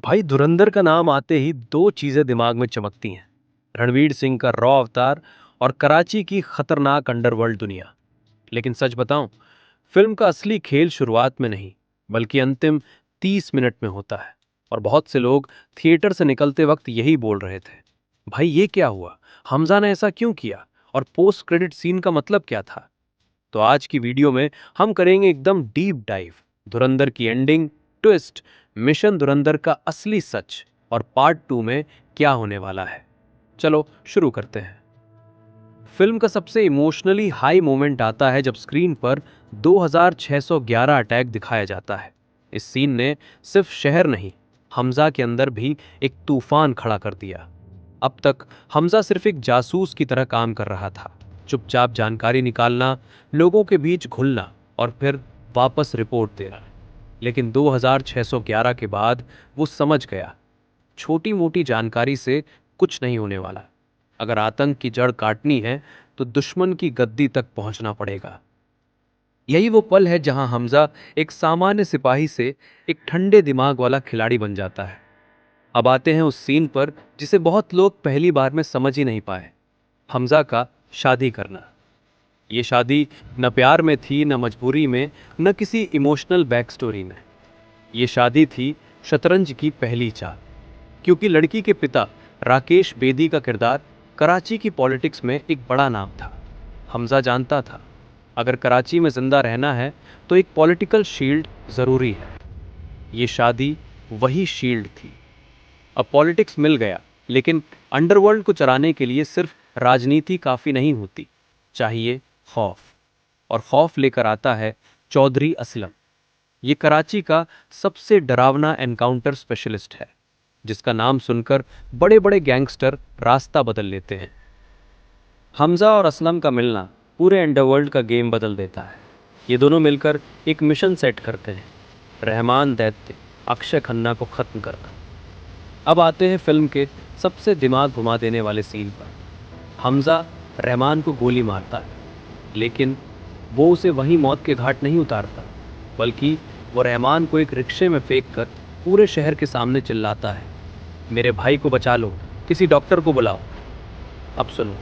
भाई धुरंधर का नाम आते ही दो चीजें दिमाग में चमकती हैं। रणवीर सिंह का रॉ अवतार और कराची की खतरनाक अंडरवर्ल्ड दुनिया। लेकिन सच बताऊं, फिल्म का असली खेल शुरुआत में नहीं बल्कि अंतिम 30 मिनट में होता है। और बहुत से लोग थिएटर से निकलते वक्त यही बोल रहे थे, भाई ये क्या हुआ, हमजा ने ऐसा क्यों किया, और पोस्ट क्रेडिट सीन का मतलब क्या था। तो आज की वीडियो में हम करेंगे एकदम डीप डाइव, धुरंधर की एंडिंग, ट्विस्ट, मिशन धुरंधर का असली सच, और पार्ट 2 में क्या होने वाला है। चलो शुरू करते हैं। फिल्म का सबसे इमोशनली हाई मोमेंट आता है जब स्क्रीन पर 2611 अटैक दिखाया जाता है। इस सीन ने सिर्फ शहर नहीं, हमजा के अंदर भी एक तूफान खड़ा कर दिया। अब तक हमजा सिर्फ एक जासूस की तरह काम कर रहा था, चुपचाप जानकारी निकालना, लोगों के बीच घुलना और फिर वापस रिपोर्ट देना। लेकिन 2611 के बाद वो समझ गया, छोटी मोटी जानकारी से कुछ नहीं होने वाला। अगर आतंक की जड़ काटनी है तो दुश्मन की गद्दी तक पहुंचना पड़ेगा। यही वो पल है जहां हमजा एक सामान्य सिपाही से एक ठंडे दिमाग वाला खिलाड़ी बन जाता है। अब आते हैं उस सीन पर जिसे बहुत लोग पहली बार में समझ ही नहीं पाए, हमजा का शादी करना। ये शादी न प्यार में थी, न मजबूरी में, न किसी इमोशनल बैक स्टोरी में। ये शादी थी शतरंज की पहली चाल। क्योंकि लड़की के पिता राकेश बेदी का किरदार कराची की पॉलिटिक्स में एक बड़ा नाम था। हमजा जानता था, अगर कराची में जिंदा रहना है तो एक पॉलिटिकल शील्ड जरूरी है। ये शादी वही शील्ड थी। अब पॉलिटिक्स मिल गया, लेकिन अंडरवर्ल्ड को चराने के लिए सिर्फ राजनीति काफी नहीं होती, चाहिए खौफ। और खौफ लेकर आता है चौधरी असलम। ये कराची का सबसे डरावना एनकाउंटर स्पेशलिस्ट है, जिसका नाम सुनकर बड़े बड़े गैंगस्टर रास्ता बदल लेते हैं। हमजा और असलम का मिलना पूरे अंडरवर्ल्ड का गेम बदल देता है। ये दोनों मिलकर एक मिशन सेट करते हैं, रहमान दैत्य अक्षय खन्ना को खत्म करना। अब आते हैं फिल्म के सबसे दिमाग घुमा देने वाले सीन पर। हमजा रहमान को गोली मारता है, लेकिन वो उसे वहीं मौत के घाट नहीं उतारता, बल्कि वो रहमान को एक रिक्शे में फेंक कर पूरे शहर के सामने चिल्लाता है, मेरे भाई को बचा लो, किसी डॉक्टर को बुलाओ। अब सुनो,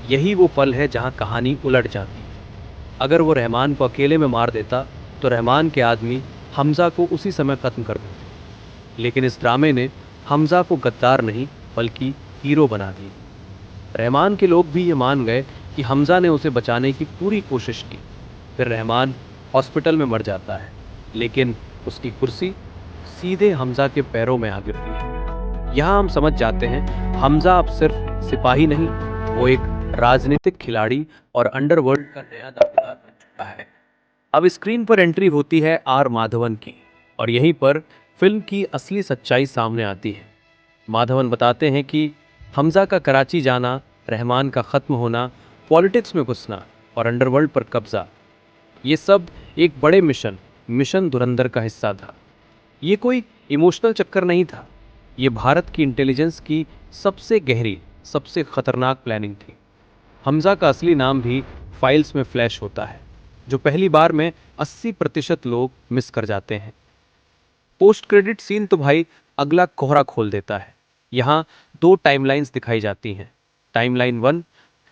यही वो पल है जहां कहानी उलट जाती है। अगर वो रहमान को अकेले में मार देता तो रहमान के आदमी हमजा को उसी समय खत्म कर देते। लेकिन इस ड्रामे ने हमजा को गद्दार नहीं बल्कि हीरो बना दिया। रहमान के लोग भी ये मान गए कि हमजा ने उसे बचाने की पूरी कोशिश की। फिर रहमान हॉस्पिटल में मर जाता है, लेकिन उसकी कुर्सी सीधे हमजा के पैरों में आ गिरती है। यहाँ हम समझ जाते हैं, हमजा अब सिर्फ सिपाही नहीं, वो एक राजनीतिक खिलाड़ी और अंडरवर्ल्ड का नया दावेदार बन चुका है। अब स्क्रीन पर एंट्री होती है आर माधवन की, और यहीं पर फिल्म की असली सच्चाई सामने आती है। माधवन बताते हैं कि हमजा का कराची जाना, रहमान का खत्म होना, पॉलिटिक्स में घुसना और अंडरवर्ल्ड पर कब्जा, ये सब एक बड़े मिशन मिशन धुरंधर का हिस्सा था। ये कोई इमोशनल चक्कर नहीं था, ये भारत की इंटेलिजेंस की सबसे गहरी, सबसे खतरनाक प्लानिंग थी। हमजा का असली नाम भी फाइल्स में फ्लैश होता है, जो पहली बार में 80% लोग मिस कर जाते हैं। पोस्ट क्रेडिट सीन तो भाई अगला कोहरा खोल देता है। यहाँ दो टाइमलाइंस दिखाई जाती हैं। टाइमलाइन 1,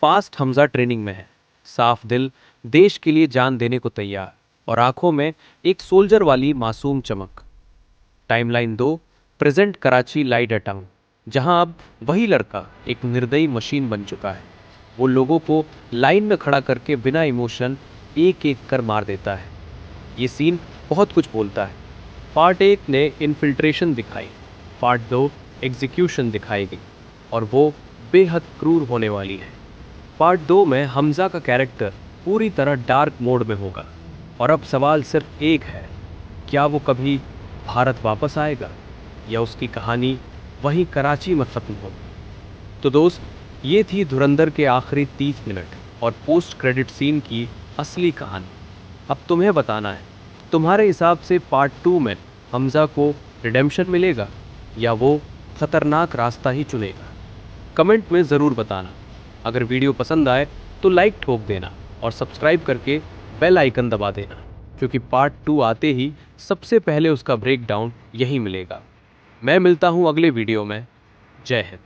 फास्ट हमजा ट्रेनिंग में है, साफ दिल, देश के लिए जान देने को तैयार, और आंखों में एक सोल्जर वाली मासूम चमक। Timeline 2, present Karachi light at town, जहां अब वही लड़का एक निर्दयी मशीन बन चुका है। वो लोगों को लाइन में खड़ा करके बिना इमोशन एक एक कर मार देता है। ये सीन बहुत कुछ बोलता है। पार्ट 1 ने इन्फिल्ट्रेशन दिखाई, पार्ट 2 एग्जीक्यूशन दिखाएगी, और वो बेहद क्रूर होने वाली है। पार्ट 2 में हमजा का कैरेक्टर पूरी तरह डार्क मोड में होगा। और अब सवाल सिर्फ एक है, क्या वो कभी भारत वापस आएगा, या उसकी कहानी वहीं कराची में खत्म होगी। तो दोस्त, ये थी धुरंधर के आखिरी 30 मिनट और पोस्ट क्रेडिट सीन की असली कहानी। अब तुम्हें बताना है, तुम्हारे हिसाब से पार्ट 2 में हमजा को रिडेम्पशन मिलेगा या वो खतरनाक रास्ता ही चुनेगा। कमेंट में ज़रूर बताना। अगर वीडियो पसंद आए तो लाइक ठोक देना और सब्सक्राइब करके बेल आइकन दबा देना, क्योंकि पार्ट 2 आते ही सबसे पहले उसका ब्रेकडाउन यही मिलेगा। मैं मिलता हूं अगले वीडियो में। जय हिंद।